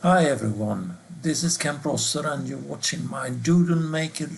Hi everyone, this is Ken Prosser and you're watching my DoodleMaker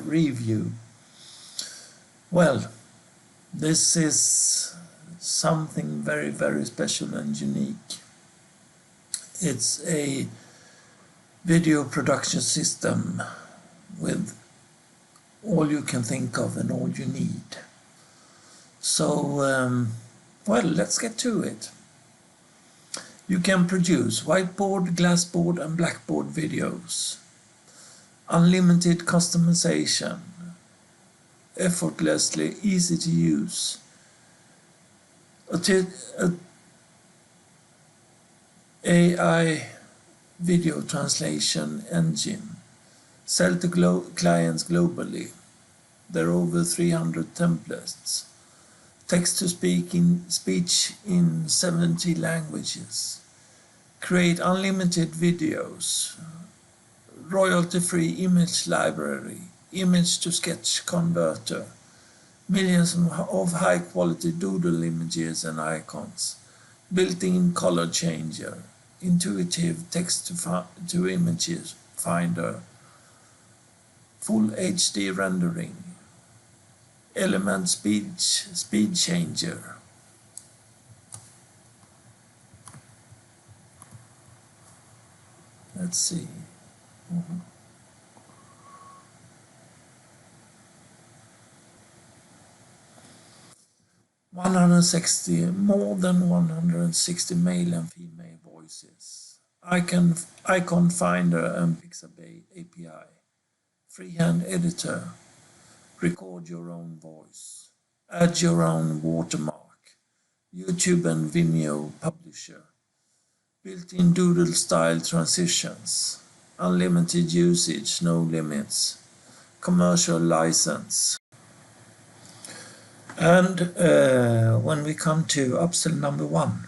review. Well, this is something very special and unique. It's a video production system with all you can think of and all you need. So, well, let's get to it. You can produce whiteboard, glassboard and blackboard videos. Unlimited customization. Effortlessly easy to use. A AI video translation engine. Sell to clients globally. There are over 300 templates. Text-to-speech in 70 languages. Create unlimited videos. Royalty-free image library. Image-to-sketch converter. Millions of high-quality doodle images and icons. Built-in color changer. Intuitive text-to-images finder. Full HD rendering. Element speed changer. Let's see. more than 160 male and female voices. Icon finder and Pixabay API. Freehand editor. Record your own voice. Add your own watermark. YouTube and Vimeo publisher. Built-in doodle style transitions. Unlimited usage, no limits. Commercial license. And when we come to upsell number 1,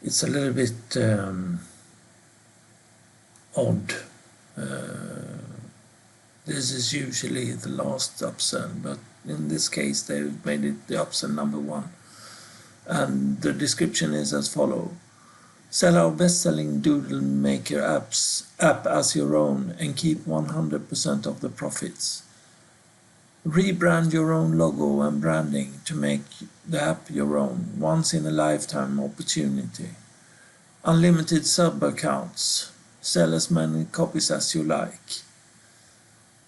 it's a little bit odd. This is usually the last upsell, but in this case they've made it the upsell number 1. And the description is as follows. Sell our best-selling DoodleMaker app as your own and keep 100% of the profits. Rebrand your own logo and branding to make the app your own, once-in-a-lifetime opportunity. Unlimited sub-accounts. Sell as many copies as you like.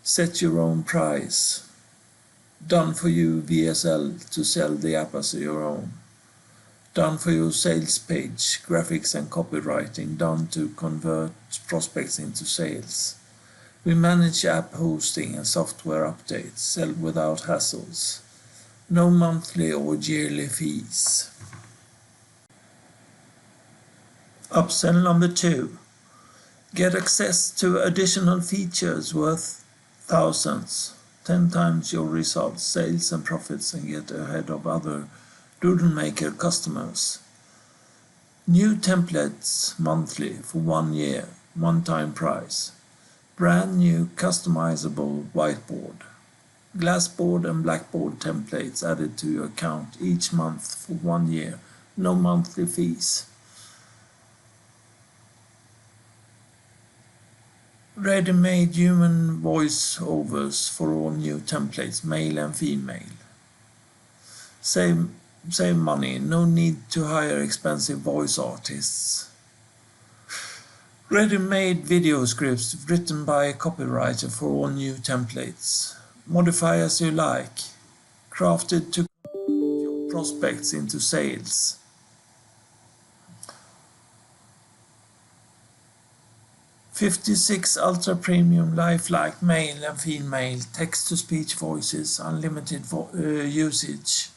Set your own price. Done for you VSL to sell the app as your own. Done for your sales page, graphics and copywriting, done to convert prospects into sales. We manage app hosting and software updates, sell without hassles. No monthly or yearly fees. Upsell number 2. Get access to additional features worth thousands. 10 times your results, sales and profits, and get ahead of other DoodleMaker customers. New templates monthly for 1 year, one-time price. Brand new customizable whiteboard. Glassboard and blackboard templates added to your account each month for 1 year. No monthly fees. Ready-made human voiceovers for all new templates, male and female. Save money, no need to hire expensive voice artists. Ready-made video scripts written by a copywriter for all new templates. Modify as you like. Crafted to convert your prospects into sales. $56 ultra premium lifelike male and female text-to-speech voices, unlimited usage.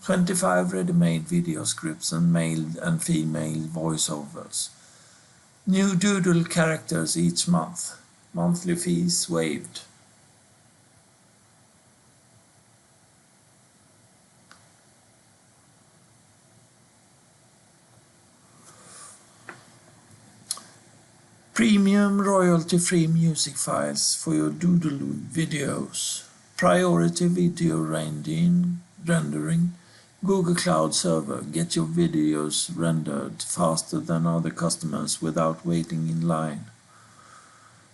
25 ready-made video scripts and male and female voiceovers. New doodle characters each month. Monthly fees waived. Premium royalty-free music files for your doodle videos. Priority video rendering. Google Cloud Server, get your videos rendered faster than other customers without waiting in line.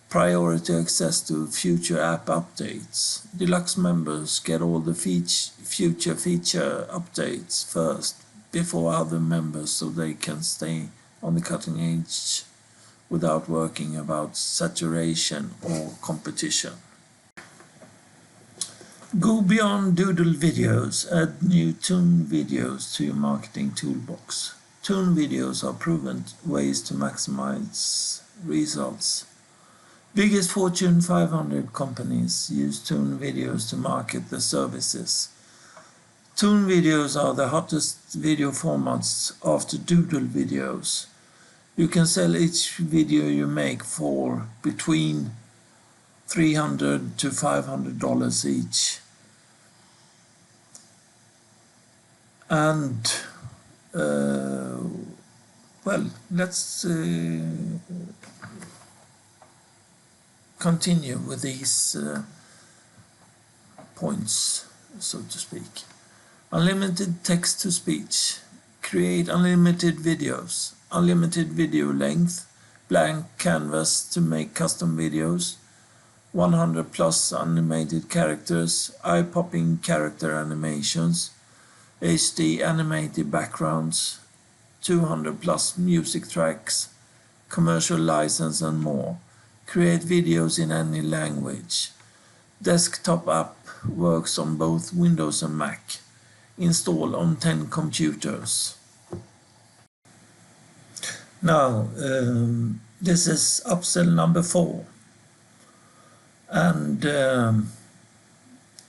Priority access to future app updates. Deluxe members get all the future feature updates first before other members so they can stay on the cutting edge without worrying about saturation or competition. Go beyond doodle videos, add new tune videos to your marketing toolbox. Tune videos are proven ways to maximize results. Biggest Fortune 500 companies use tune videos to market their services. Tune videos are the hottest video formats after doodle videos. You can sell each video you make for between $300 to $500 each. And well, let's continue with these points, so to speak. Unlimited text-to-speech. Create unlimited videos. Unlimited video length. Blank canvas to make custom videos. 100 plus animated characters. Eye-popping character animations. HD animated backgrounds. 200 plus music tracks. Commercial license and more. Create videos in any language. Desktop app works on both Windows and Mac. Install on 10 computers. Now, this is upsell number 4. And the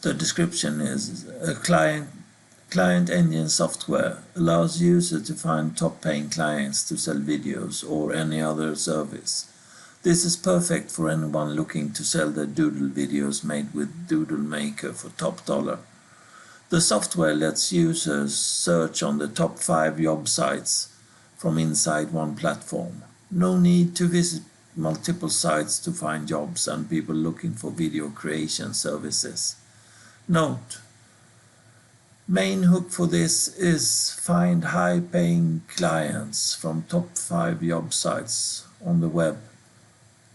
description is a client engine software allows users to find top paying clients to sell videos or any other service. This is perfect for anyone looking to sell their doodle videos made with DoodleMaker for top dollar. The software lets users search on the top 5 job sites from inside one platform. No need to visit multiple sites to find jobs and people looking for video creation services. Note: main hook for this is find high-paying clients from top 5 job sites on the web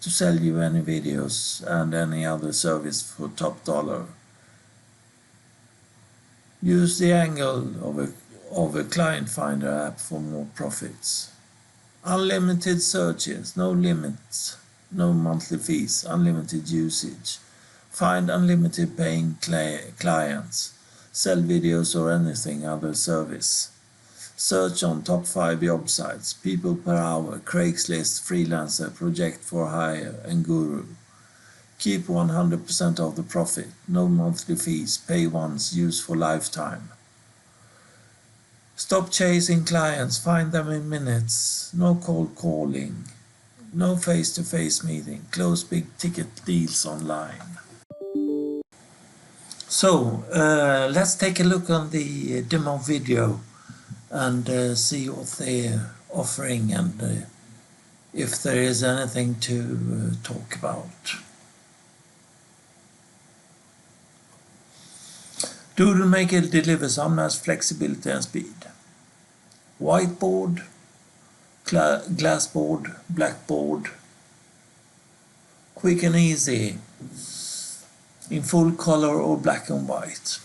to sell you any videos and any other service for top dollar. Use the angle of a client finder app for more profits. Unlimited searches, no limits, no monthly fees, unlimited usage. Find unlimited paying clients. Sell videos or anything other service. Search on top 5 job sites, people per hour, Craigslist, freelancer, project for hire, and guru. Keep 100% of the profit, no monthly fees, pay once, use for lifetime. Stop chasing clients, find them in minutes, no cold calling, no face-to-face meeting, close big ticket deals online. So, let's take a look on the demo video and see what they're offering and if there is anything to talk about. DoodleMaker delivers unmatched flexibility and speed. Whiteboard, glassboard, blackboard, quick and easy, in full color or black and white.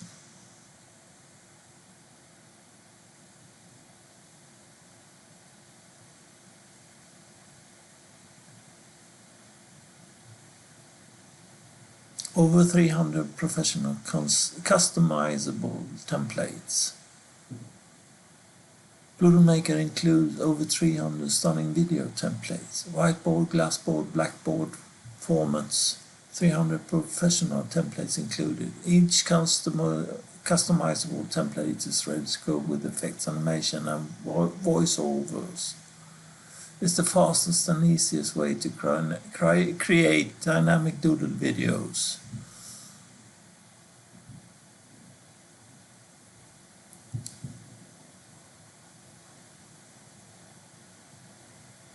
Over 300 professional customizable templates. DoodleMaker includes over 300 stunning video templates, whiteboard, glassboard, blackboard formats, 300 professional templates included. Each customizable template is ready to go with effects, animation and voiceovers. It's the fastest and easiest way to create dynamic doodle videos.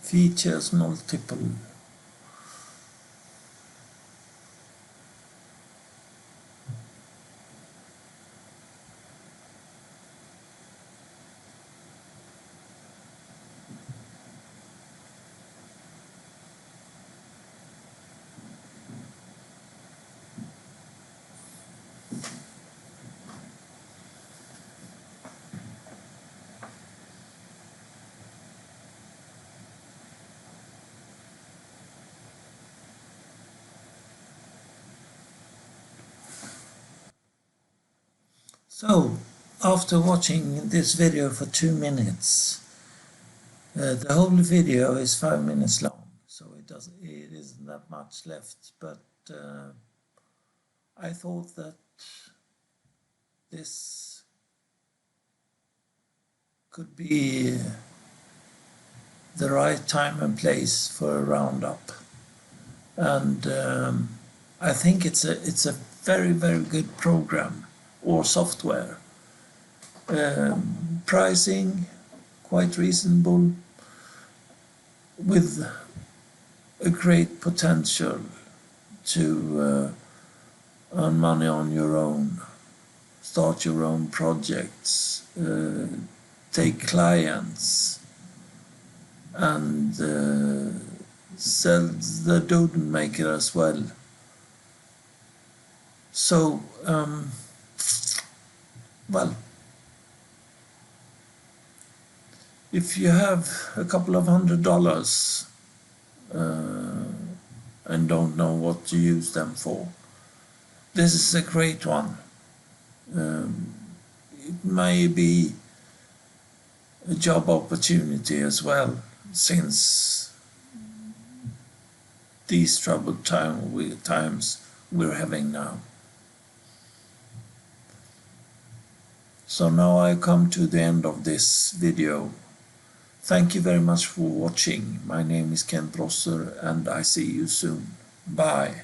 Features multiple. So, after watching this video for 2 minutes, the whole video is 5 minutes long, so it isn't that much left, but I thought that this could be the right time and place for a roundup, and I think it's a very, very good program or software. Pricing quite reasonable, with a great potential to earn money on your own, start your own projects, take clients, and sell the DoodleMaker as well. So, well, if you have a couple of $100 and don't know what to use them for, this is a great one. It may be a job opportunity as well, since these troubled times we're having now. So now I come to the end of this video. Thank you very much for watching. My name is Ken Prosser, and I see you soon. Bye.